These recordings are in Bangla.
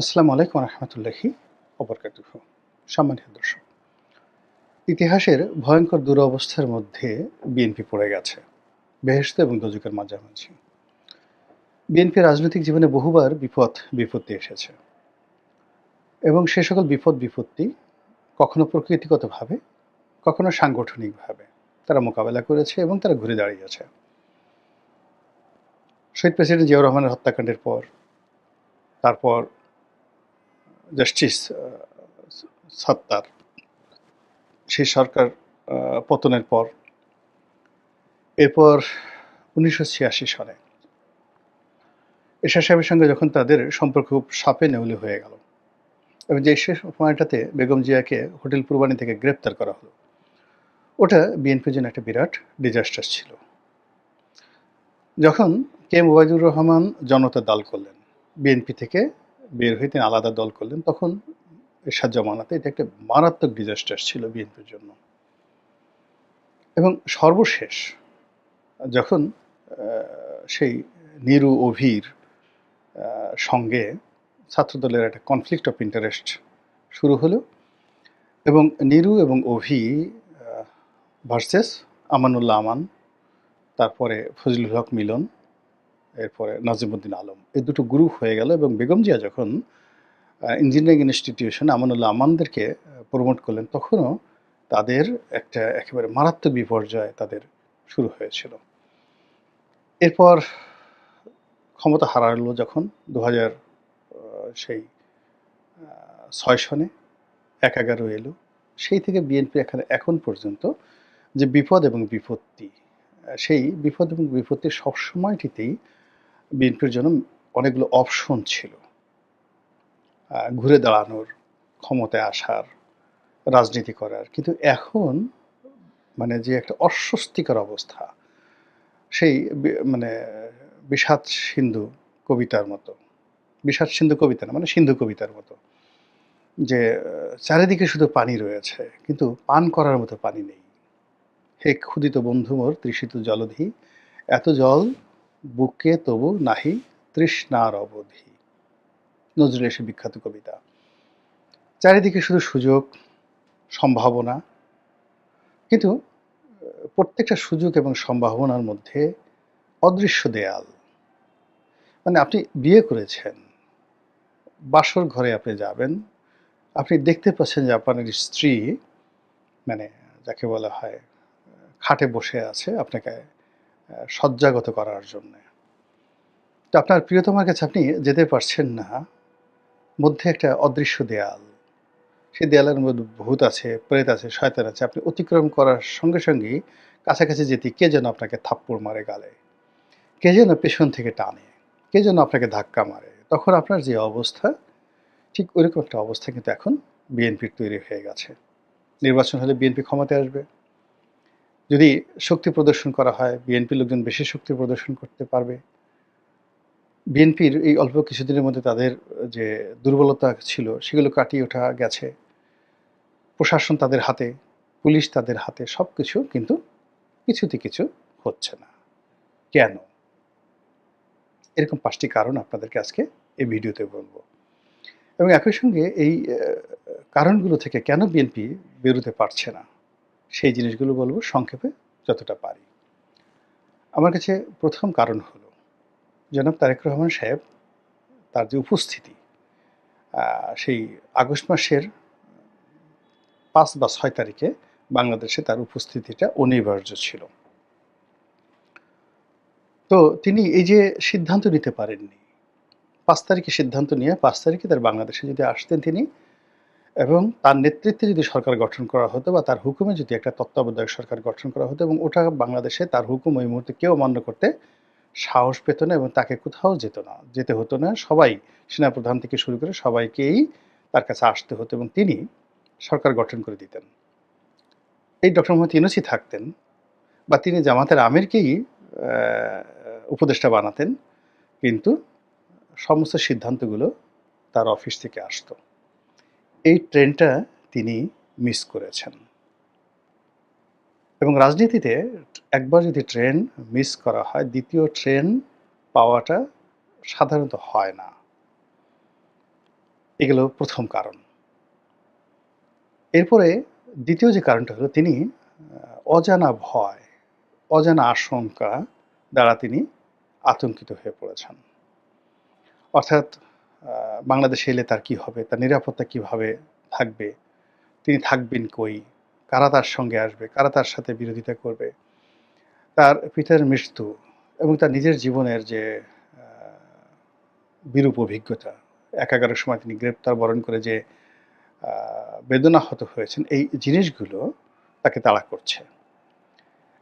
আসসালামু আলাইকুম রহমতুল্লাহি ওবরকাতুহু। সম্মানিত দর্শক, ইতিহাসের ভয়ঙ্কর দুরবস্থার মধ্যে বিএনপি পড়ে গেছে, বেহেশত এবং দোজখের মাঝামাঝি। বিএনপি রাজনৈতিক জীবনে বহুবার বিপত্তি এসেছে এবং সে সকল বিপত্তি কখনো প্রকৃতিগতভাবে, কখনো সাংগঠনিকভাবে তারা মোকাবেলা করেছে এবং তারা ঘুরে দাঁড়িয়েছে। শহীদ প্রেসিডেন্ট জিয়াউর রহমানের হত্যাকাণ্ডের পর, তারপর জাস্টিস সাত্তার, সেই সরকার পতনের পর, এরপর ১৯৮৬ সালে এরশাদ সাহেবের সঙ্গে যখন তাদের সম্পর্ক খুব সাপে নেউলে হয়ে গেল এবং যে শেষ সময়টাতে বেগম জিয়াকে হোটেল পূর্বানী থেকে গ্রেপ্তার করা হলো, ওটা বিএনপির জন্য একটা বিরাট ডিজাস্টার ছিল। যখন কে এম ওবায়দুর রহমান জনতা দল করলেন, বিএনপি থেকে বের হয়ে তিনি আলাদা দল করলেন, তখন এরশাদ জমানাতে এটা একটা মারাত্মক ডিজাস্টার ছিল বিএনপির জন্য। এবং সর্বশেষ যখন সেই নিরু অভির সঙ্গে ছাত্রদলের একটা কনফ্লিক্ট অফ ইন্টারেস্ট শুরু হলো এবং নিরু এবং অভি ভার্সেস আমানুল্লাহ আমান, তারপরে ফজলুল হক মিলন, এরপরে নাজিমুদ্দিন আলম, এই দুটো গ্রুপ হয়ে গেল। এবং বেগম জিয়া যখন ইঞ্জিনিয়ারিং ইনস্টিটিউশন আমানুল্লাহ আমানদেরকে প্রমোট করলেন, তখনও তাদের একটা একেবারে মারাত্মক বিপর্যয় তাদের শুরু হয়েছিল। এরপর ক্ষমতা হারালো যখন ২০০০ সেই ৬ সনে ১/১১ এলো, সেই থেকে বিএনপি এখন পর্যন্ত যে বিপদ এবং বিপত্তি, সেই বিপদ এবং বিপত্তি সবসময়টিতেই বিএনপির জন্য অনেকগুলো অপশন ছিল ঘুরে দাঁড়ানোর, ক্ষমতায় আসার, রাজনীতি করার। কিন্তু এখন মানে যে একটা অস্বস্তিকর অবস্থা, সেই মানে বিষাদ সিন্ধু কবিতার মতো, বিষাদ সিন্ধু কবিতা না, মানে সিন্ধু কবিতার মতো, যে চারিদিকে শুধু পানি রয়েছে কিন্তু পান করার মতো পানি নেই। হে ক্ষুদিত বন্ধু মোর তৃষিত জলধি, এত জল বুকে তবু নাহি তৃষ্ণার অবধি। নজরুলের সে বিখ্যাত কবিতা। চারিদিকে শুধু সুযোগ, সম্ভাবনা, কিন্তু প্রত্যেকটা সুযোগ এবং সম্ভাবনার মধ্যে অদৃশ্য দেয়াল। মানে আপনি বিয়ে করেছেন, বাসর ঘরে আপনি যাবেন, আপনি দেখতে পাচ্ছেন যে আপনার স্ত্রী, মানে যাকে বলা হয়, খাটে বসে আছে আপনাকে শয্যাগত করার জন্যে। তো আপনার প্রিয়তমার কাছে আপনি যেতে পারছেন না, মধ্যে একটা অদৃশ্য দেয়াল। সেই দেয়ালের মধ্যে ভূত আছে, প্রেত আছে, শয়তান আছে। আপনি অতিক্রম করার সঙ্গে সঙ্গেই কাছাকাছি যেতেই কে যেন আপনাকে থাপ্পড় মারে গালে, কে যেন পেছন থেকে টানে, কে যেন আপনাকে ধাক্কা মারে। তখন আপনার যে অবস্থা, ঠিক ওইরকম একটা অবস্থা কিন্তু এখন বিএনপির তৈরি হয়ে গেছে। নির্বাচন হলে বিএনপি ক্ষমতায় আসবে। যদি শক্তি প্রদর্শন করা হয়, বিএনপির লোকজন বেশি শক্তি প্রদর্শন করতে পারবে। বিএনপির এই অল্প কিছুদিনের মধ্যে তাদের যে দুর্বলতা ছিল, সেগুলো কাটিয়ে ওঠা গেছে। প্রশাসন তাদের হাতে, পুলিশ তাদের হাতে, সবকিছু, কিন্তু কিছুতে কিছু হচ্ছে না। কেন? এরকম ৫টি কারণ আপনাদেরকে আজকে এই ভিডিওতে বলবো। এবং একই সঙ্গে এই কারণগুলো থেকে কেন বিএনপি বেরোতে পারছে না, সেই জিনিসগুলো বলবো সংক্ষেপে যতটা পারি। আমার কাছে প্রথম কারণ হলো, জনাব তারেক রহমান সাহেব, তার যে উপস্থিতি, সেই আগস্ট মাসের ৫ বা ৬ তারিখে বাংলাদেশে তার উপস্থিতিটা অনিবার্য ছিল। তো তিনি এই যে সিদ্ধান্ত নিতে পারেননি, ৫ তারিখে সিদ্ধান্ত নিয়ে ৫ তারিখে তার বাংলাদেশে যদি আসতেন তিনি, এবং তার নেতৃত্বে যদি সরকার গঠন করা হতো বা তার হুকুমে যদি একটা তত্ত্বাবধায়ক সরকার গঠন করা হতো, এবং ওটা বাংলাদেশে তার হুকুম ওই মুহূর্তে কেউ অমান্য করতে সাহস পেত না এবং তাকে কোথাও যেতে হতো না। সবাই, সেনাপ্রধান থেকে শুরু করে সবাইকেই তার কাছে আসতে হতো এবং তিনি সরকার গঠন করে দিতেন। এই ডক্টর মোহাম্মদ ইউনূসই থাকতেন বা তিনি জামাতের আমিরকেই উপদেষ্টা বানাতেন, কিন্তু সমস্ত সিদ্ধান্তগুলো তার অফিস থেকে আসতো। এই ট্রেনটা তিনি মিস করেছেন। এবং রাজনীতিতে একবার যদি ট্রেন মিস করা হয়, দ্বিতীয় ট্রেন পাওয়াটা সাধারণত হয় না। এগুলো প্রথম কারণ। এরপরে দ্বিতীয় যে কারণটা হলো তিনি অজানা ভয়, অজানা আশঙ্কা দ্বারা তিনি আতঙ্কিত হয়ে পড়েছেন। অর্থাৎ বাংলাদেশে এলে তার কি হবে? তার নিরাপত্তা কিভাবে থাকবে? তিনি থাকবেন কই? কারা তার সঙ্গে আসবে? কারা তার সাথে বিরোধিতা করবে? তার পিতার মৃত্যু এবং তার নিজের জীবনের যে আ বিরূপ অভিজ্ঞতা, একাগারের সময় তিনি গ্রেপ্তার বরণ করে যে আ বেদনাহত হয়েছেন, এই জিনিসগুলো তাকে তাড়া করছে।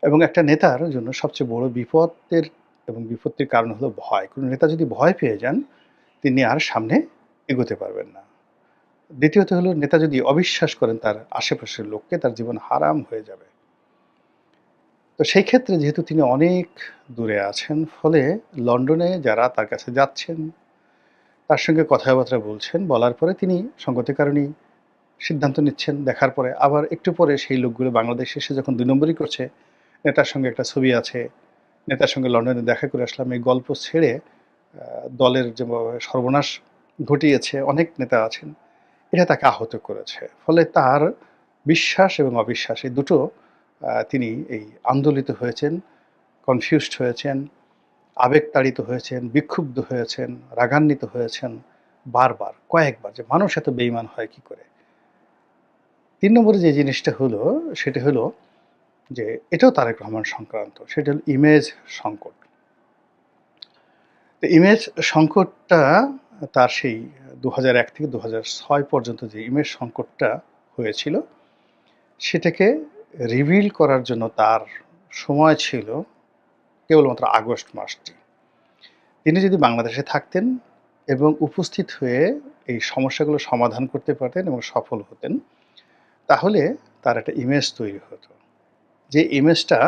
এবং একটা নেতার জন্য সবচেয়ে বড় বিপদের এবং বিপত্তির কারণ হলো ভয়। কোন নেতা যদি ভয় পেয়ে যান, তিনি আর সামনে এগোতে পারবেন না। দ্বিতীয়ত হলো নেতা যদি অবিশ্বাস করেন তার আশেপাশের লোককে, তার জীবন হারাম হয়ে যাবে। তো সেই ক্ষেত্রে যেহেতু তিনি অনেক দূরে আছেন, ফলে লন্ডনে যারা তার কাছে যাচ্ছেন, তার সঙ্গে কথাবার্তা বলছেন, বলার পরে তিনি সঙ্গতি কারণেই সিদ্ধান্ত নিচ্ছেন। দেখার পরে আবার একটু পরে সেই লোকগুলো বাংলাদেশে এসে যখন ২ নম্বরি করছে, নেতার সঙ্গে একটা ছবি আছে, নেতার সঙ্গে লন্ডনে দেখা করে আসলাম, এই গল্প ছেড়ে দলের যেভাবে সর্বনাশ ঘটিয়েছে অনেক নেতা আছেন, এটা তাকে আহত করেছে। ফলে তার বিশ্বাস এবং অবিশ্বাস এই দুটো তিনি এই আন্দোলিত হয়েছেন, কনফিউজড হয়েছেন, আবেগতাড়িত হয়েছেন, বিক্ষুব্ধ হয়েছেন, রাগান্বিত হয়েছেন বারবার, কয়েকবার যে মানুষ এত বেইমান হয় কি করে? ৩ নম্বরে যে জিনিসটা হলো, সেটা হলো যে এটাও তারেক রহমান সংক্রান্ত। সেটা হলো ইমেজ সংকট। তো ইমেজ সংকটটা তার সেই ২০০১ থেকে ২০০৬ পর্যন্ত যে ইমেজ সংকটটা হয়েছিল, সেটাকে রিভিল করার জন্য তার সময় ছিল কেবলমাত্র আগস্ট মাসটি। তিনি যদি বাংলাদেশে থাকতেন এবং উপস্থিত হয়ে এই সমস্যাগুলো সমাধান করতে পারতেন এবং সফল হতেন, তাহলে তার একটা ইমেজ তৈরি হতো। যে ইমেজটা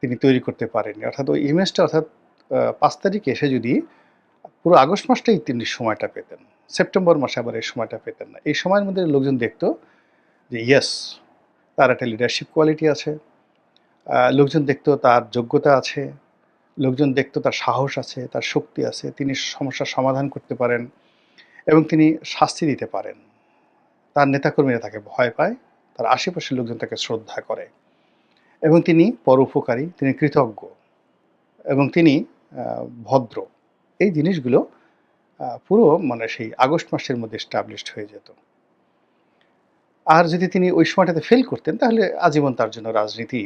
তিনি তৈরি করতে পারেননি। অর্থাৎ ওই ইমেজটা অর্থাৎ ৫ তারিখে এসে যদি পুরো আগস্ট মাসটাই তিনি সময়টা পেতেন। সেপ্টেম্বর মাসে আবার এই সময়টা পেতেন না। এই সময়ের মধ্যে লোকজন দেখত যে ইয়েস, তার একটা লিডারশিপ কোয়ালিটি আছে। লোকজন দেখত তার যোগ্যতা আছে। লোকজন দেখত তার সাহস আছে, তার শক্তি আছে। তিনি সমস্যার সমাধান করতে পারেন এবং তিনি শাস্তি দিতে পারেন। তার নেতাকর্মীরা তাকে ভয় পায়। তার আশেপাশের লোকজন তাকে শ্রদ্ধা করে এবং তিনি পরোপকারী, তিনি কৃতজ্ঞ এবং তিনি ভদ্র। এই জিনিসগুলো পুরো মানে সেই আগস্ট মাসের মধ্যে এস্টাবলিশড হয়ে যেত। আর যদি তিনি ওই সময়টাতে ফেল করতেন, তাহলে আজীবন তার জন্য রাজনীতি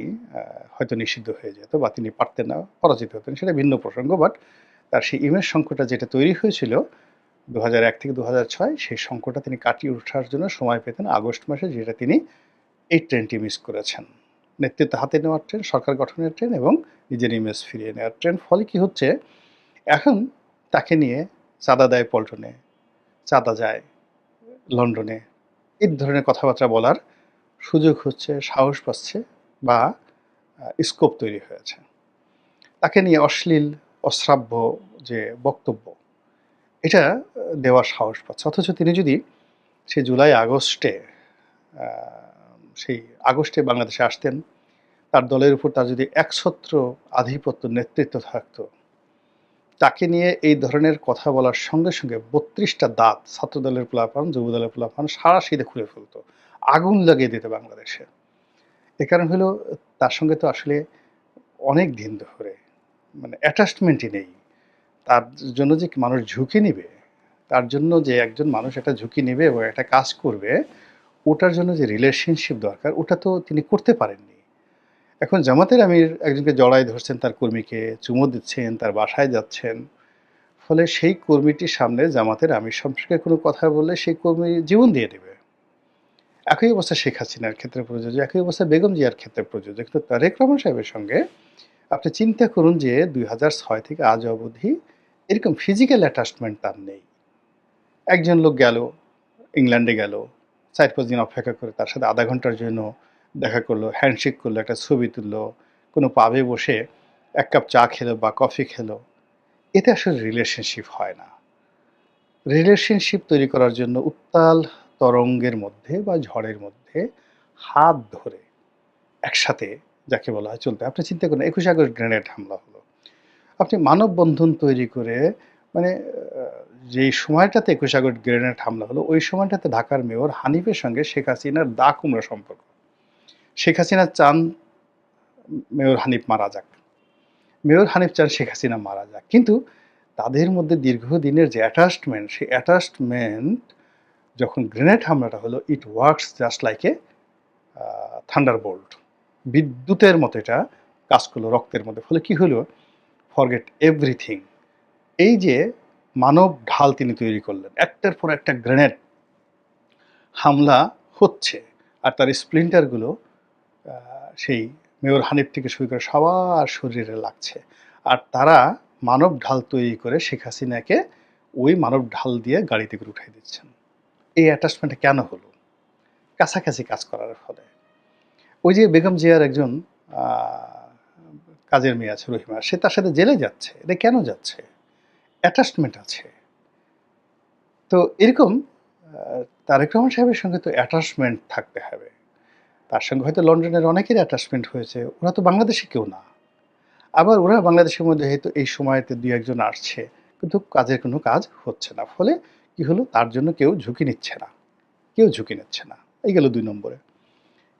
হয়তো নিষিদ্ধ হয়ে যেত বা তিনি পারতেন না, পরাজিত হতেন। সেটা ভিন্ন প্রসঙ্গ। বাট তার সেই ইমেজ সংকটটা যেটা তৈরি হয়েছিল ২০০১ থেকে ২০০৬, সেই সংকটটা তিনি কাটিয়ে ওঠার জন্য সময় পেতেন আগস্ট মাসে, যেটা তিনি এই ট্রেনটি মিস করেছেন। নেতৃত্ব হাতে নেওয়ার ট্রেন, সরকার গঠনের ট্রেন এবং নিজের ইমেজ ফিরিয়ে নেওয়ার ট্রেন। ফলে কি হচ্ছে, এখন তাকে নিয়ে চাঁদা দেয় পল্টনে, চাঁদা যায় লন্ডনে, এই ধরনের কথাবার্তা বলার সুযোগ হচ্ছে, সাহস পাচ্ছে বা স্কোপ তৈরি হয়েছে। তাকে নিয়ে অশ্লীল, অশ্রাব্য যে বক্তব্য, এটা দেওয়ার সাহস পাচ্ছে। অথচ তিনি যদি সেই জুলাই আগস্টে আ সেই আগস্টে বাংলাদেশে আসতেন, তার দলের উপর তার যদি একছত্র আধিপত্য, নেতৃত্ব থাকতো, তাকে নিয়ে এই ধরনের কথা বলার সঙ্গে, সঙ্গে ৩২ টা দাঁত ছাত্রদলের পোলাপান, যুবদলের পোলাপান সাঁড়াশিদে খুলে ফেলত। আগুন লাগিয়ে দিত বাংলাদেশে। এর কারণ হলো তার সঙ্গে তো আসলে অনেক দিন ধরে মানে অ্যাটাচমেন্টই নেই। তার জন্য যে মানুষ ঝুঁকি নিবে, তার জন্য যে একজন মানুষ একটা ঝুঁকি নিবে এবং একটা কাজ করবে, ওটার জন্য যে রিলেশনশিপ দরকার, ওটা তো তিনি করতে পারেননি। এখন জামাতের আমির একজনকে জড়ায় ধরছেন, তার কর্মীকে চুমো দিচ্ছেন, তার বাসায় যাচ্ছেন। ফলে সেই কর্মীটির সামনে জামাতের আমির সম্পর্কে কোনো কথা বললে সেই কর্মী জীবন দিয়ে দেবে। একই অবস্থা শেখ হাসিনার ক্ষেত্রে প্রযোজ্য, একই অবস্থা বেগম জিয়ার ক্ষেত্রে প্রযোজ্য। কিন্তু তারেক রহমান সাহেবের সঙ্গে আপনি চিন্তা করুন যে ২০০৬ থেকে আজ অবধি এরকম ফিজিক্যাল অ্যাটাচমেন্ট তার নেই। একজন লোক গেল, ইংল্যান্ডে গেল, ৪-৫ দিন অপেক্ষা করে তার সাথে ০.৫ ঘন্টার জন্য দেখা করলো, হ্যান্ডশেক করলো, একটা ছবি তুললো, কোনো পাবে বসে ১ কাপ চা খেলো বা কফি খেলো। এতে আসলে রিলেশনশিপ হয় না। রিলেশনশিপ তৈরি করার জন্য উত্তাল তরঙ্গের মধ্যে বা ঝড়ের মধ্যে হাত ধরে একসাথে যাকে বলা হয় চলতে। আপনি চিন্তা করুন ২১ আগস্ট গ্রেনেড হামলা হলো। আপনি মানববন্ধন তৈরি করে মানে যেই সময়টাতে ২১ আগস্ট গ্রেনেড হামলা হলো, ওই সময়টাতে ঢাকার মেয়র হানিফের সঙ্গে শেখ হাসিনার দা কুমড়া সম্পর্ক। শেখ হাসিনা চান মেয়র হানিফ মারা যাক। মেয়র হানিফ চান শেখ হাসিনা মারা যাক। কিন্তু তাদের মধ্যে দীর্ঘদিনের যে অ্যাটাচমেন্ট, সেই অ্যাটাচমেন্ট যখন গ্রেনেড হামলাটা হলো, it works just like a Thunderbolt. বিদ্যুতের মতো এটা কাজ করলো রক্তের মধ্যে। ফলে কি হলো? Forget everything. এই যে মানব ঢাল তিনি তৈরি করলেন, একটার পর একটা গ্রেনেড হামলা হচ্ছে, আর তার স্প্লিন্টারগুলো সেই মেয়র হানিফ থেকে শুরু করে সবার শরীরে লাগছে। আর তারা মানব ঢাল তৈরি করে শেখ হাসিনাকে ওই মানব ঢাল দিয়ে গাড়িতে করে উঠাই দিচ্ছেন। এই অ্যাটাচমেন্টটা কেন হলো? কাছাকাছি কাজ করার ফলে। ওই যে বেগম জিয়ার একজন কাজের মেয়ে আছে রহিমা, সে তার সাথে জেলে যাচ্ছে। এটা কেন যাচ্ছে? অ্যাটাচমেন্ট আছে। তো এরকম তারেক রহমান সাহেবের সঙ্গে তো অ্যাটাচমেন্ট থাকতে হবে। তার সঙ্গে হয়তো লন্ডনের অনেকের অ্যাটাচমেন্ট হয়েছে। ওরা তো বাংলাদেশি কেউ না। আবার ওরা বাংলাদেশের মধ্যে হয়তো এই সময়তে ২-১ জন আসছে। কিন্তু কাজের কোনো কাজ হচ্ছে না। ফলে কি হলো? তার জন্য কেউ ঝুঁকি নিচ্ছে না। কেউ ঝুঁকি নিচ্ছে না। এই গেল ২ নম্বরে।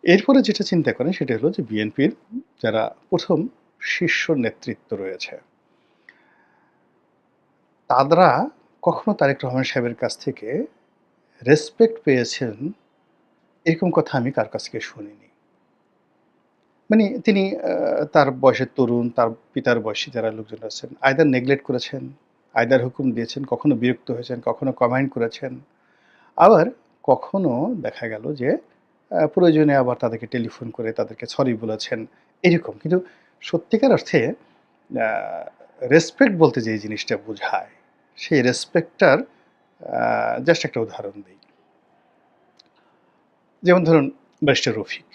এরপরে যেটা চিন্তা করেন সেটা হলো যে বিএনপির যারা ১ম শীর্ষ নেতৃত্ব রয়েছে, তারা কখনো তারেক রহমান সাহেবের কাছ থেকে রেসপেক্ট পেয়েছেন এরকম কথা আমি কার কাছ থেকে শুনিনি। মানে তিনি তার বয়সের তরুণ, তার পিতার বয়সী যারা লোকজন আছেন, আইদার নেগলেক্ট করেছেন, আইদার হুকুম দিয়েছেন, কখনো বিরক্ত হয়েছেন, কখনো কমেন্ট করেছেন। আবার কখনো দেখা গেল যে প্রয়োজনে আবার তাদেরকে টেলিফোন করে তাদেরকে সরি বলেছেন, এরকম। কিন্তু সত্যিকার অর্থে আ রেসপেক্ট বলতে যে জিনিসটা বোঝায়, সেই রেসপেক্টটার জাস্ট একটা উদাহরণ দেই। যেমন ধরুন ব্যারিস্টার রফিক,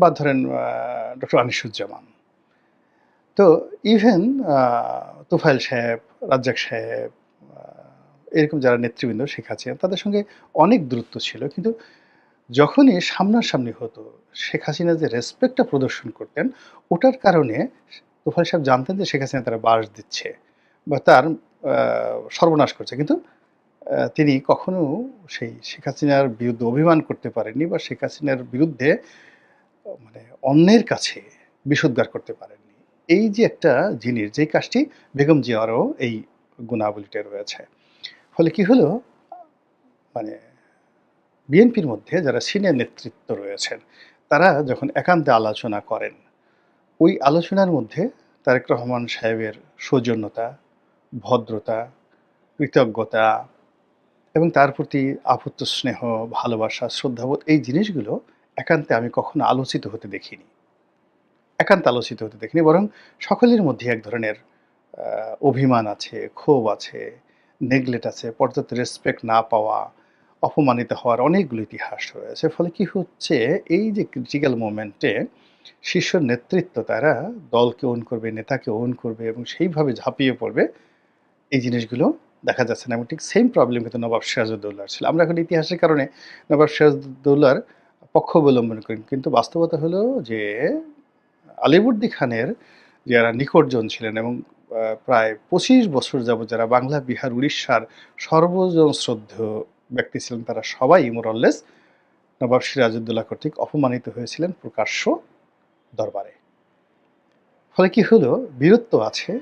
বা ধরেন ডক্টর আনিসুজ্জামান। তো ইভেন আ তোফায়েল সাহেব, রাজ্জাক সাহেব, আ এরকম যারা নেতৃবৃন্দ শেখ হাসিনা, তাদের সঙ্গে অনেক দূরত্ব ছিল। কিন্তু যখনই সামনাসামনি হতো, শেখ হাসিনা যে রেসপেক্টটা প্রদর্শন করতেন, ওটার কারণে তোফায়েল সাহেব জানতেন যে শেখ হাসিনা তারা বাস দিচ্ছে বা তার আ সর্বনাশ করছে। কিন্তু তিনি কখনো সেই শেখ হাসিনার বিরুদ্ধে অভিমান করতে পারেননি বা শেখ হাসিনার বিরুদ্ধে মানে অন্যের কাছে বিষোদ্গার করতে পারেননি। এই যে একটা জিনিস, যেই কাজটি বেগম জিয়ারও এই গুণাবলীটা রয়েছে। ফলে কি হলো? মানে বিএনপির মধ্যে যারা সিনিয়র নেতৃত্ব রয়েছেন, তারা যখন একান্তে আলোচনা করেন, ওই আলোচনার মধ্যে তারেক রহমান সাহেবের সৌজন্যতা, ভদ্রতা, কৃতজ্ঞতা এবং তার প্রতি আপুত্র স্নেহ, ভালোবাসা, শ্রদ্ধাবোধ, এই জিনিসগুলো একান্তে আমি কখনো আলোচিত হতে দেখিনি। একান্ত আলোচিত হতে দেখিনি। বরং সকলের মধ্যে এক ধরনের আ অভিমান আছে, ক্ষোভ আছে, নেগলেক্ট আছে, পর্যাপ্ত রেসপেক্ট না পাওয়া, অপমানিত হওয়ার অনেকগুলো ইতিহাস রয়েছে। ফলে কি হচ্ছে? এই যে ক্রিটিক্যাল মোমেন্টে শীর্ষ নেতৃত্ব তারা দলকে ওন করবে, নেতাকে ওন করবে এবং সেইভাবে ঝাঁপিয়ে পড়বে, এই জিনিসগুলো দেখা যাচ্ছে না। এবং ঠিক সেম প্রবলেম কিন্তু নবাব সিরাজউদ্দৌলার ছিল। আমরা এখন ইতিহাসের কারণে নবাব সিরাজউদ্দৌলার পক্ষ অবলম্বন করি। কিন্তু বাস্তবতা হলো যে আলিবর্দী খানের যারা নিকটজন ছিলেন এবং প্রায় ২৫ বছর যাবৎ যারা বাংলা, বিহার, উড়িষ্যার সর্বজন শ্রদ্ধেয় ব্যক্তি ছিলেন, তারা সবাই মোর অর লেস নবাব সিরাজউদ্দৌলা কর্তৃক অপমানিত হয়েছিলেন প্রকাশ্য দরবারে। ফলে কি হলো? বীরত্ব আছে,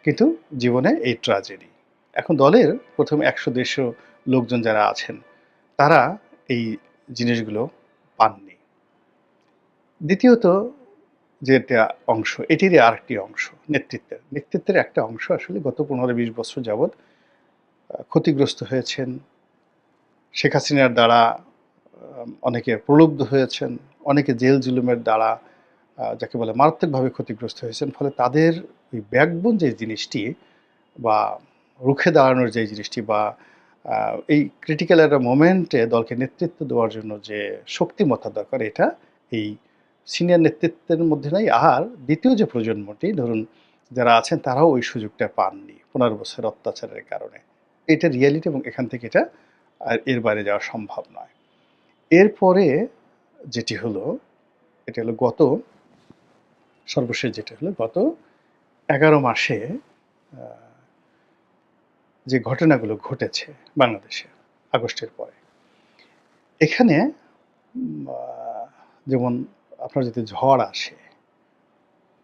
কিন্তু জীবনে এই ট্র্যাজেডি। এখন দলের ১ম ১০০-১৫০ লোকজন যারা আছেন, তারা এই জিনিসগুলো পাননি। দ্বিতীয়ত যেটা অংশ, এটিরই আরেকটি অংশ নেতৃত্বের। নেতৃত্বের একটা অংশ আসলে গত ১৫-২০ বছর যাবৎ ক্ষতিগ্রস্ত হয়েছেন। শেখ হাসিনার দ্বারা অনেকে প্রলুব্ধ হয়েছেন, অনেকে জেল-জুলুমের দ্বারা যাকে বলে মারাত্মকভাবে ক্ষতিগ্রস্ত হয়েছেন। ফলে তাদের ওই ব্যাকবোন যে জিনিসটি বা রুখে দাঁড়ানোর যে জিনিসটি বা আ এই ক্রিটিক্যাল একটা মোমেন্টে দলকে নেতৃত্ব দেওয়ার জন্য যে শক্তিমত্তা দরকার, এটা এই সিনিয়র নেতৃত্বের মধ্যে নাই। আর দ্বিতীয় যে প্রজন্মটি ধরুন যারা আছেন, তারাও ওই সুযোগটা পাননি ১৫ বছরের অত্যাচারের কারণে। এটা রিয়ালিটি এবং এখান থেকে এটা আর এর বাইরে যাওয়া সম্ভব নয়। এরপরে যেটি হলো, এটা হলো সর্বশেষ যেটা হলো গত ১১ মাসে আ যে ঘটনাগুলো ঘটেছে বাংলাদেশে আগস্টের পরে, এখানে যেমন আপনার যদি ঝড় আসে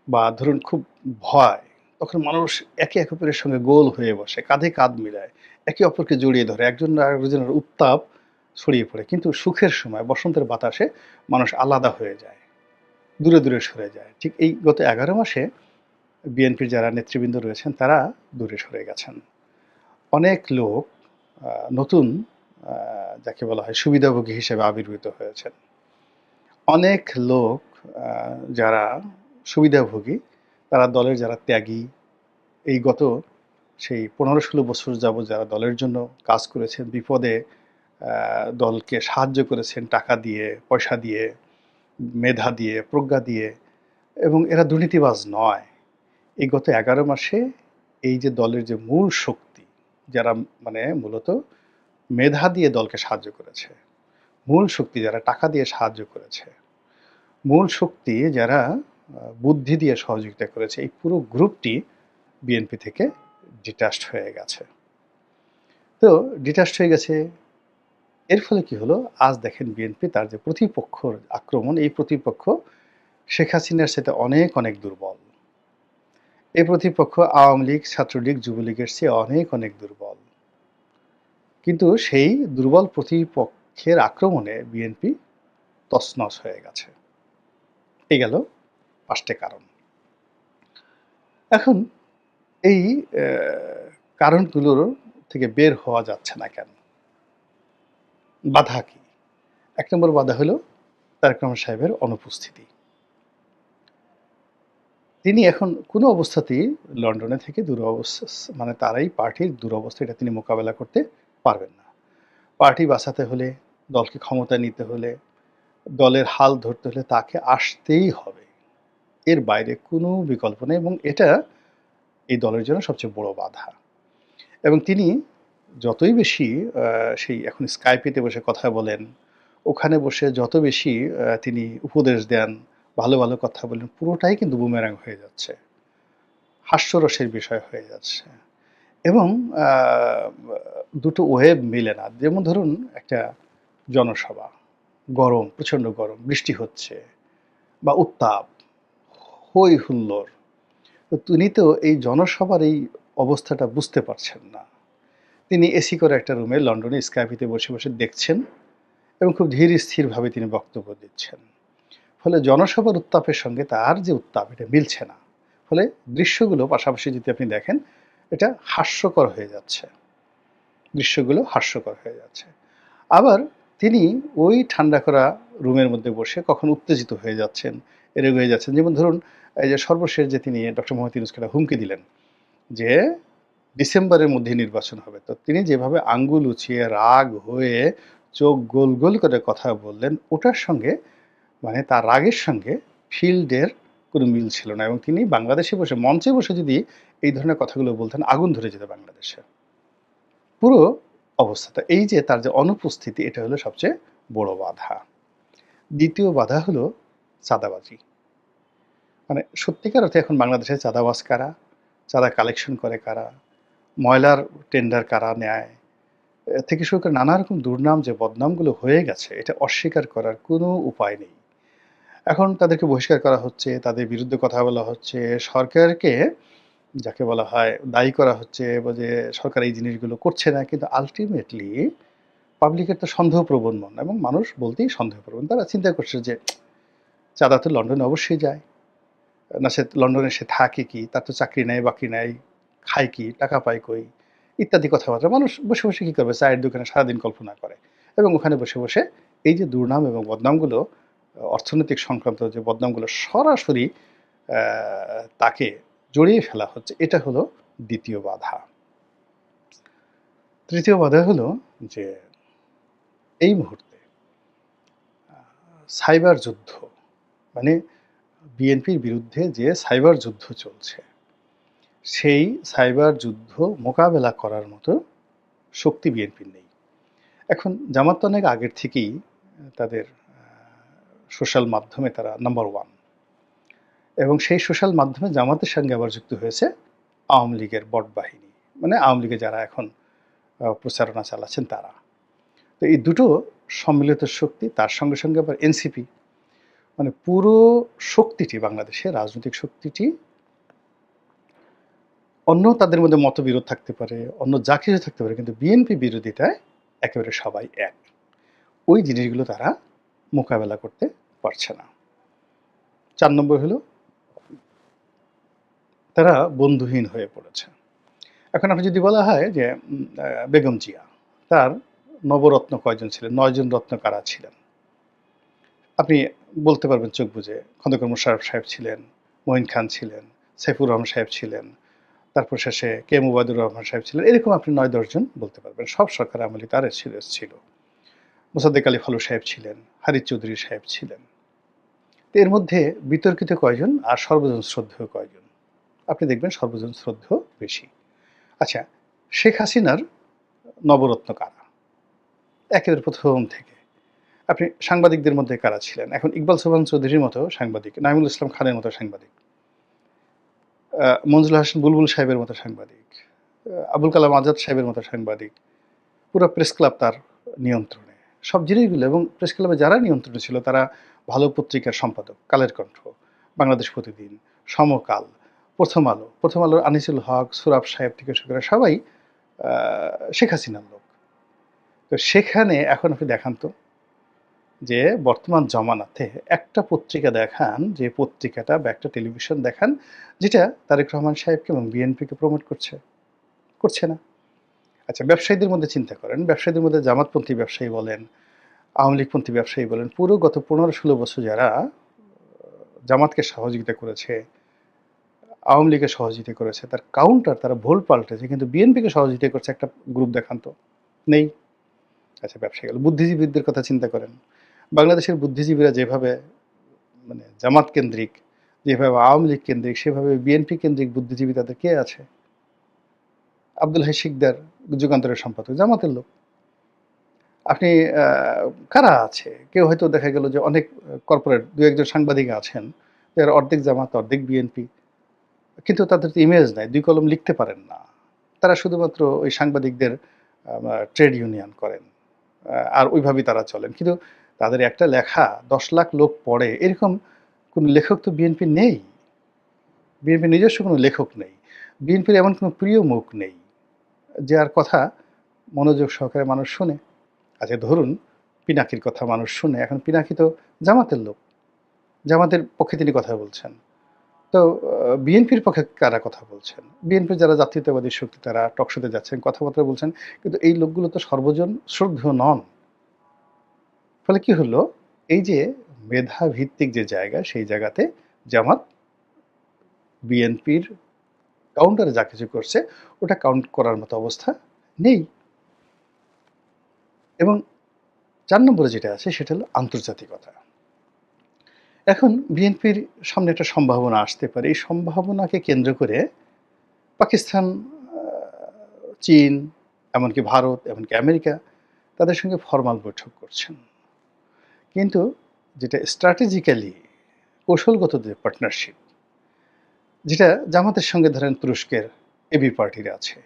বা ধরুন খুব ভয়, তখন মানুষ একে অপরের সঙ্গে গোল হয়ে বসে, কাঁধে কাঁধ মিলায়, একে অপরকে জড়িয়ে ধরে, একজন আরেকজনের উত্তাপ ছড়িয়ে পড়ে। কিন্তু সুখের সময় বসন্তের বাতাসে মানুষ আলাদা হয়ে যায়, দূরে দূরে সরে যায়। ঠিক এই গত 11 মাসে বিএনপির যারা নেতৃবৃন্দ রয়েছেন তারা দূরে সরে গেছেন। অনেক লোক নতুন যাকে বলা হয় সুবিধাভোগী হিসেবে আবির্ভূত হয়েছেন। অনেক লোক যারা সুবিধাভোগী, তারা দলের যারা ত্যাগী, এই গত সেই 15-16 বছর যাবৎ যারা দলের জন্য কাজ করেছেন, বিপদে দলকে সাহায্য করেছেন টাকা দিয়ে, পয়সা দিয়ে, মেধা দিয়ে, প্রজ্ঞা দিয়ে, এবং এরা দুর্নীতিবাজ নয়। এই গত 11 মাসে এই যে দলের যে মূল শক্তি, যারা মানে মূলত মেধা দিয়ে দলকে সাহায্য করেছে, মূল শক্তি যারা টাকা দিয়ে সাহায্য করেছে, মূল শক্তি যারা বুদ্ধি দিয়ে সহযোগিতা করেছে, এই পুরো গ্রুপটি বিএনপি থেকে ডিটাচড হয়ে গেছে। তো ডিটাচড হয়ে গেছে, এর ফলে কি হলো, আজ দেখেন বিএনপি তার যে প্রতিপক্ষর আক্রমণ, এই প্রতিপক্ষ শেখ হাসিনার সাথে অনেক অনেক দুর্বল। এই প্রতিপক্ষ আওয়ামী লীগ, ছাত্রলীগ, যুবলীগের চেয়ে অনেক অনেক দুর্বল। কিন্তু সেই দুর্বল প্রতিপক্ষের আক্রমণে বিএনপি তছনছ হয়ে গেছে। এই গেল 5টে কারণ। এখন এই কারণগুলোর থেকে বের হওয়া যাচ্ছে না কেন? বাধা কি? 1 নম্বর বাধা হলো তারেক রহমান সাহেবের অনুপস্থিতি। তিনি এখন কোনো অবস্থাতেই লন্ডনে থেকে দুরবস্থা, মানে তার এই পার্টির দুরবস্থা, এটা তিনি মোকাবেলা করতে পারবেন না। পার্টি বাঁচাতে হলে, দলকে ক্ষমতায় নিতে হলে, দলের হাল ধরতে হলে তাকে আসতেই হবে। এর বাইরে কোনো বিকল্প নেই, এবং এটা এই দলের জন্য সবচেয়ে বড় বাধা। এবং তিনি যতই বেশি সেই এখন স্কাইপেতে বসে কথা বলেন, ওখানে বসে যত বেশি তিনি উপদেশ দেন, ভালো ভালো কথা বলেন, পুরোটাই কিন্তু বুমেরাং হয়ে যাচ্ছে, হাস্যরসের বিষয় হয়ে যাচ্ছে। এবং দুটো ওয়েভ মিলে না। যেমন ধরুন একটা জনসভা, গরম, প্রচণ্ড গরম, বৃষ্টি হচ্ছে বা উত্তাপ, হই হুল্লোড়, তো তিনি তো এই জনসভার এই অবস্থাটা বুঝতে পারছেন না। তিনি এসি করে একটা রুমে লন্ডনে স্কাইপিতে বসে বসে দেখছেন এবং খুব ধীর স্থিরভাবে তিনি বক্তব্য দিচ্ছেন। ফলে জনসভার উত্তাপের সঙ্গে তার যে উত্তাপ, এটা মিলছে না। ফলে দৃশ্যগুলো পাশাপাশি যদি আপনি দেখেন, এটা হাস্যকর হয়ে যাচ্ছে, দৃশ্যগুলো হাস্যকর হয়ে যাচ্ছে। আবার তিনি ওই ঠান্ডা করা রুমের মধ্যে বসে কখন উত্তেজিত হয়ে যাচ্ছেন, এরকম হয়ে যাচ্ছেন। যেমন ধরুন এই যে সর্বশেষ যে তিনি ডক্টর মোহাম্মদ ইউনূসকে একটা হুমকি দিলেন যে ডিসেম্বরের মধ্যে নির্বাচন হবে, তো তিনি যেভাবে আঙ্গুল উঁচিয়ে রাগ হয়ে চোখ গোল গোল করে কথা বললেন, ওটার সঙ্গে মানে তার রাগের সঙ্গে ফিল্ডের কোনো মিল ছিল না। এবং তিনি বাংলাদেশে বসে, মঞ্চে বসে যদি এই ধরনের কথাগুলো বলতেন, আগুন ধরে যেত বাংলাদেশে। পুরো অবস্থাটা, এই যে তার যে অনুপস্থিতি, এটা হলো সবচেয়ে বড় বাধা। দ্বিতীয় বাধা হলো চাঁদাবাজি। মানে সত্যিকার অর্থে এখন বাংলাদেশে চাঁদাবাজ কারা, চাঁদা কালেকশন করে কারা, ময়লার টেন্ডার কারা নেয়, থেকে শুরু করে নানা রকম দুর্নাম যে বদনামগুলো হয়ে গেছে, এটা অস্বীকার করার কোনো উপায় নেই। এখন তাদেরকে বহিষ্কার করা হচ্ছে, তাদের বিরুদ্ধে কথা বলা হচ্ছে, সরকারকে যাকে বলা হয় দায়ী করা হচ্ছে যে সরকার এই জিনিসগুলো করছে না। কিন্তু আলটিমেটলি পাবলিকের তো সন্দেহপ্রবণ মন, এবং মানুষ বলতেই সন্দেহপ্রবণ। তারা চিন্তা করছে যে চাঁদা তো লন্ডনে অবশ্যই যায়, না সে লন্ডনে সে থাকে কি, তার তো চাকরি নেই, বাকরি নেই, খায় কি, টাকা পায় কই, ইত্যাদি কথাবার্তা। মানুষ বসে বসে কী করবে, চায়ের দোকানে সারাদিন কল্পনা করে, এবং ওখানে বসে বসে এই যে দুর্নাম এবং বদনামগুলো, অর্থনৈতিক সংক্রান্ত যে বদনামগুলো সরাসরি তাকে জড়িয়ে ফেলা হচ্ছে, এটা হলো দ্বিতীয় বাধা। তৃতীয় বাধা হলো যে এই মুহূর্তে সাইবার যুদ্ধ, মানে বিএনপির বিরুদ্ধে যে সাইবার যুদ্ধ চলছে, সেই সাইবার যুদ্ধ মোকাবেলা করার মতো শক্তি বিএনপির নেই। এখন জামাত তো অনেক আগের থেকেই তাদের সোশ্যাল মাধ্যমে তারা নাম্বার ওয়ান, এবং সেই সোশ্যাল মাধ্যমে জামাতের সঙ্গে আবার যুক্ত হয়েছে আওয়ামী লীগের বট বাহিনী, মানে আওয়ামী লীগে যারা এখন প্রচারণা চালাচ্ছেন তারা। তো এই দুটো সম্মিলিত শক্তি, তার সঙ্গে সঙ্গে আবার এনসিপি, মানে পুরো শক্তিটি, বাংলাদেশের রাজনৈতিক শক্তিটি, অন্য তাদের মধ্যে মতবিরোধ থাকতে পারে, অন্য যা কিছু থাকতে পারে, কিন্তু বিএনপি বিরোধিতায় একেবারে সবাই এক। ওই জিনিসগুলো তারা মোকাবেলা করতে পারছে না। ৪ নম্বর হলো তারা বন্ধুহীন হয়ে পড়েছে। এখন আপনি যদি বলা হয় যে বেগম জিয়া, তার নবরত্ন কয়জন ছিলেন? ৯ জন রত্ন কারা ছিলেন? আপনি বলতে পারবেন চোখ বুজে। খন্দকার মোশাররফ সাহেব ছিলেন, মঈন খান ছিলেন, সাইফুর রহমান সাহেব ছিলেন, তারপর শেষে কে এম ওবায়দুর রহমান সাহেব ছিলেন। এরকম আপনি ৯-১০ জন বলতে পারবেন। সব সরকার আমলে তার ছিল। মোসাদ্দেক আলী ফালু সাহেব ছিলেন, হারিছ চৌধুরী সাহেব ছিলেন। তো এর মধ্যে বিতর্কিত কয়জন আর সর্বজন শ্রদ্ধেয় কয়জন? আপনি দেখবেন সর্বজন শ্রদ্ধেয় বেশি। আচ্ছা, শেখ হাসিনার নবরত্ন কারা? একেবারে প্রথম থেকে। আপনি সাংবাদিকদের মধ্যে কারা ছিলেন? এখন ইকবাল সোবহান চৌধুরীর মতো সাংবাদিক, নাঈমুল ইসলাম খানের মতো সাংবাদিক, মনজুর হাসান বুলবুল সাহেবের মতো সাংবাদিক, আবুল কালাম আজাদ সাহেবের মতো সাংবাদিক, পুরো প্রেস ক্লাব তার নিয়ন্ত্রণে। সব জিনিসগুলো, এবং প্রেস ক্লাবে যারা নিয়ন্ত্রণে ছিল তারা ভালো পত্রিকার সম্পাদক, কালের কণ্ঠ, বাংলাদেশ প্রতিদিন, সমকাল, প্রথম আলোর আনিসুল হক, সুরাব সাহেব থেকে শুরু করে সবাই শেখ হাসিনার লোক। তো সেখানে এখন আপনি দেখান তো যে বর্তমান জমানাতে একটা পত্রিকা দেখান, যে পত্রিকাটা বা একটা টেলিভিশন দেখান যেটা তারেক রহমান সাহেবকে এবং বিএনপিকে প্রমোট করছে না। আচ্ছা, ব্যবসায়ীদের মধ্যে চিন্তা করেন, ব্যবসায়ীদের মধ্যে জামাতপন্থী ব্যবসায়ী বলেন, আওয়ামী লীগপন্থী ব্যবসায়ী বলেন, পুরো গত ১৫-১৬ বছর যারা জামাতকে সহযোগিতা করেছে, আওয়ামী লীগের সহযোগিতা করেছে, তার কাউন্টার তারা ভুল পাল্টেছে, কিন্তু বিএনপিকে সহযোগিতা করছে একটা গ্রুপ দেখান তো, নেই। আচ্ছা, ব্যবসায়ী গেল। বুদ্ধিজীবীদের কথা চিন্তা করেন। বাংলাদেশের বুদ্ধিজীবীরা যেভাবে মানে জামাত কেন্দ্রিক, যেভাবে আওয়ামী লীগ কেন্দ্রিক, সেভাবে বিএনপি কেন্দ্রিক বুদ্ধিজীবী তাদের কে আছে? আব্দুল হাই শিকদার, যুগান্তরের সম্পাদক, জামাতের লোক। আপনি কারা আছে? কেউ হয়তো দেখা গেল যে অনেক কর্পোরেট ২-১ জন সাংবাদিক আছেন, যারা অর্ধেক জামাত, অর্ধেক বিএনপি। কিন্তু তাদের তো ইমেজ নাই, ২ কলম লিখতে পারেন না। তারা শুধুমাত্র ওই সাংবাদিকদের ট্রেড ইউনিয়ন করেন। আর ওইভাবেই তারা চলেন। কিন্তু তাদের একটা লেখা ১০ লাখ লোক পড়ে, এরকম কোনো লেখক তো বিএনপির নেই। বিএনপির নিজস্ব কোনো লেখক নেই। বিএনপির এমন কোনো প্রিয় মুখ নেই, যার কথা মনোযোগ সহকারে মানুষ শোনে। আচ্ছা, ধরুন পিনাকির কথা মানুষ শুনে। এখন পিনাকি তো জামাতের লোক, জামাতের পক্ষে তিনি কথা বলছেন। তো বিএনপির পক্ষে কারা কথা বলছেন? বিএনপির যারা জাতীয়তাবাদী শক্তি তারা টকশোতে যাচ্ছেন, কথাবার্তা বলছেন। কিন্তু এই লোকগুলো তো সর্বজন শ্রদ্ধেয় নন। ফলে কি হলো? এই যে মেধাভিত্তিক যে জায়গা, সেই জায়গাতে জামাত বিএনপির কাউন্টারে যা কিছু করছে, ওটা কাউন্ট করার মতো অবস্থা নেই। এবং ৪ নম্বরে যেটা আছে সেটা হলো আন্তর্জাতিকতা। এখন বিএনপির সামনে একটা সম্ভাবনা আসতে পারে। এই সম্ভাবনাকে কেন্দ্র করে পাকিস্তান, আ চীন, এমনকি ভারত, এমনকি আমেরিকা তাদের সঙ্গে ফরমাল বৈঠক করছেন। কিন্তু যেটা স্ট্র্যাটেজিক্যালি কৌশলগত যে পার্টনারশিপ, যেটা জামাতের সঙ্গে ধরেন তুরস্কের এবি পার্টির আছে,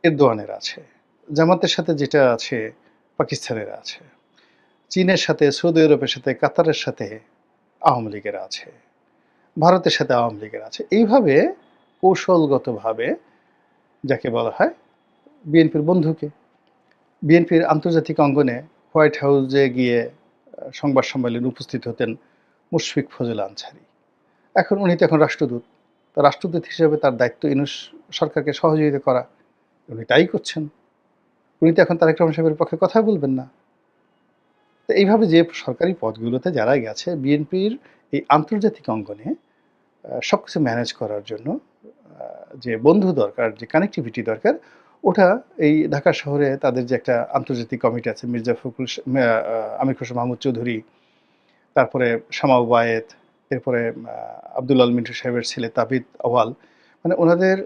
এরদোয়ানের আছে। জামাতের সাথে যেটা আছে পাকিস্তানের আছে। চীনের সাথে, সৌদি আরবের সাথে, কাতারের সাথে আওয়ামী লীগের আছে। ভারতের সাথে আওয়ামী লীগের আছে। এইভাবে কৌশলগতভাবে যাকে বলা হয় বিএনপির বন্ধুকে, বিএনপির আন্তর্জাতিক অঙ্গনে হোয়াইট হাউসে গিয়ে সংবাদ সম্মেলনে উপস্থিত হতেন মুশফিক ফজল আনসারী। এখন উনি তো এখন রাষ্ট্রদূত। তা রাষ্ট্রদূত হিসেবে তার দায়িত্ব ইউনূস সরকারকে সহযোগিতা করা। উনি তাই করছেন। উনি তো এখন তারেক রহমান সাহেবের পক্ষে কথা বলবেন না। তো এইভাবে যে সরকারি পদগুলোতে যারা গেছে, বিএনপির এই আন্তর্জাতিক অঙ্গনে সবকিছু ম্যানেজ করার জন্য যে বন্ধু দরকার, যে কানেক্টিভিটি দরকার, ওটা এই ঢাকা শহরে তাদের যে একটা আন্তর্জাতিক কমিটি আছে, মির্জা ফখরুল আমির খসরু মাহমুদ চৌধুরী, তারপরে শামা ওবায়েদ, এরপরে আব্দুল আল মিন্টু সাহেবের ছেলে তাবিদ আওয়াল, মানে ওনাদের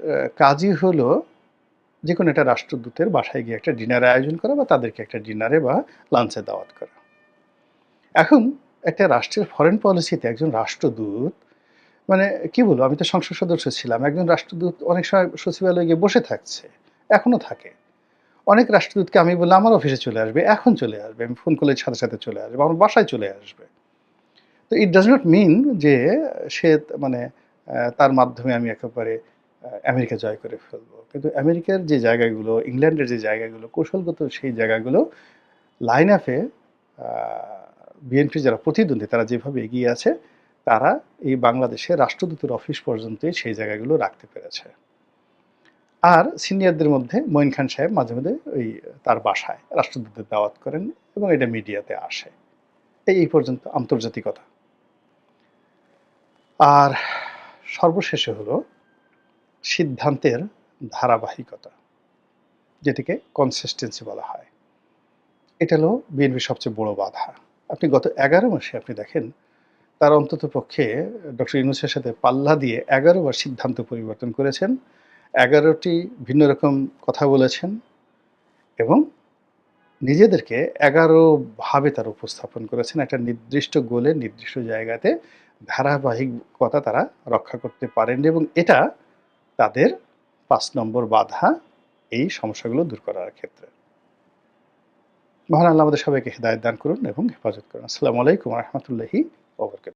কাজই হলো যেকোনো একটা রাষ্ট্রদূতের বাসায় গিয়ে একটা ডিনারের আয়োজন করা, বা তাদেরকে একটা ডিনারে বা লাঞ্চে দাওয়াত করা। এখন একটা রাষ্ট্রের ফরেন পলিসিতে একজন রাষ্ট্রদূত মানে কি বলবো? আমি তো সংসদ সদস্য ছিলাম। একজন রাষ্ট্রদূত অনেক সময় সচিবালয়ে গিয়ে বসে থাকছে। এখনো থাকে। অনেক রাষ্ট্রদূতকে আমি বললাম, "আমার অফিসে চলে আসবে। এখন চলে আসবে। আমি ফোন করলে সাথে, সাথে চলে আসবে। আমার বাসায় চলে আসবে।" তো ইট ডাজ নট মিন যে সে মানে তার মাধ্যমে আমি একেবারে আমেরিকা জয় করে ফেলবো। কিন্তু আমেরিকার যে জায়গাগুলো, ইংল্যান্ডের যে জায়গাগুলো, কৌশলগত সেই জায়গাগুলো লাইন আপে আ বিএনপির যারা প্রতিদ্বন্দ্বী তারা যেভাবে এগিয়ে আছে, তারা এই বাংলাদেশে রাষ্ট্রদূতের অফিস পর্যন্তই সেই জায়গাগুলো রাখতে পেরেছে। আর সিনিয়রদের মধ্যে মঈন খান সাহেব মাঝে, মাঝে ওই তার বাসায় রাষ্ট্রদূতের দাওয়াত করেন এবং এটা মিডিয়াতে আসে। এই পর্যন্ত আন্তর্জাতিকতা। আর সর্বশেষে হলো সিদ্ধান্তের ধারাবাহিকতা, যেটিকে কনসিস্টেন্সি বলা হয়। এটা হলো বিএনপির সবচেয়ে বড় বাধা। আপনি গত ১১ মাসে আপনি দেখেন তার অন্ততপক্ষে ডক্টর ইউনূসের সাথে পাল্লা দিয়ে ১১ বার সিদ্ধান্ত পরিবর্তন করেছেন। ১১ টি ভিন্ন রকম কথা বলেছেন এবং নিজেদেরকে ১১ ভাবে তারা উপস্থাপন করেছেন। একটা নির্দিষ্ট গোলে নির্দিষ্ট জায়গাতে ধারাবাহিকতা তারা রক্ষা করতে পারেননি এবং এটা তাদের ৫ নম্বর বাধা এই সমস্যাগুলো দূর করার ক্ষেত্রে। মহান আল্লাহ আমাদের সবাইকে হেদায়েত দান করুন এবং হেফাজত করুন। আসসালামু আলাইকুম ওয়া রাহমাতুল্লাহি ওয়া বারাকাতুহু।